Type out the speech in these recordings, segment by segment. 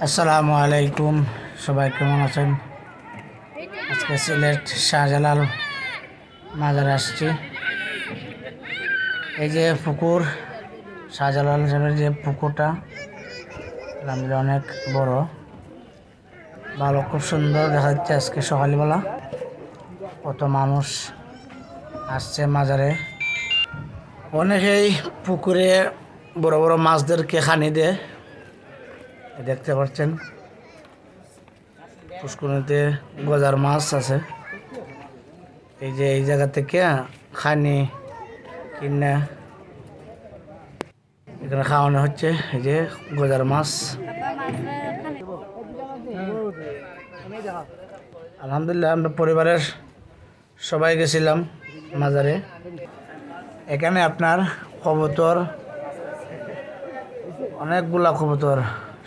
আসসালামু আলাইকুম, সবাই কেমন আছেন? আজকে সিলেট শাহজালাল মাজারে আসছি। এই যে পুকুর, শাহজালাল সাহেবের যে পুকুরটা, আলহামদুলিল্লাহ অনেক বড়, ভালো, খুব সুন্দর দেখা যাচ্ছে। আজকে সকালবেলা কত মানুষ আসছে মাজারে। অনেকেই পুকুরে বড় বড় মাছদেরকে খানি দেয়, দেখতে পাচ্ছেন। পুষ্করিণীতে গজার মাছ আছে। এই যে এই জায়গা থেকে খানি কিনে এখানে খাওয়ানো হচ্ছে। এই যে গজার মাছ, আলহামদুলিল্লাহ আমরা পরিবারের সবাই গেছিলাম মাজারে। এখানে আপনার কবুতর, অনেকগুলা কবুতর,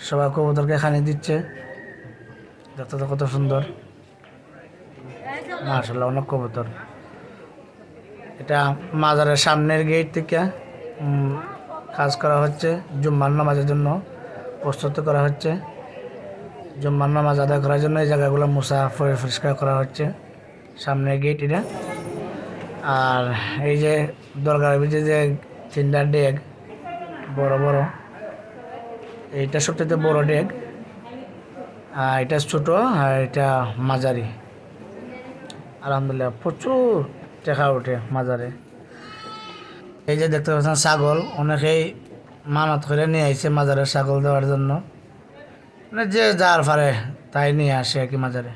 সবাই কবুতরকে খানি দিচ্ছে। দেখতে তো কত সুন্দর, মাশাআল্লাহ, অনেক কবুতর। এটা মাজারের সামনের গেট থেকে কাজ করা হচ্ছে, জুম্মার নামাজের জন্য প্রস্তুত করা হচ্ছে। জুম্মার নামাজ আদায় করার জন্য এই জায়গাগুলো মোছা পরিষ্কার করা হচ্ছে, সামনের গেট এটা। আর এই যে দরগার ভিতরে যে তিনটা ডেক বড় বড়, এইটা সবচেয়ে বড় ডেক, আর এটা ছোট, আর এটা মাঝারি। আলহামদুলিল্লাহ প্রচুর টাকা ওঠে মাজারে। এই যে দেখতে পাচ্ছেন ছাগল, অনেকেই মানত করে নিয়ে আইছে মাজারে ছাগল দেওয়ার জন্য। মানে যে যার পারে তাই নিয়ে আসে আর কি মাজারে।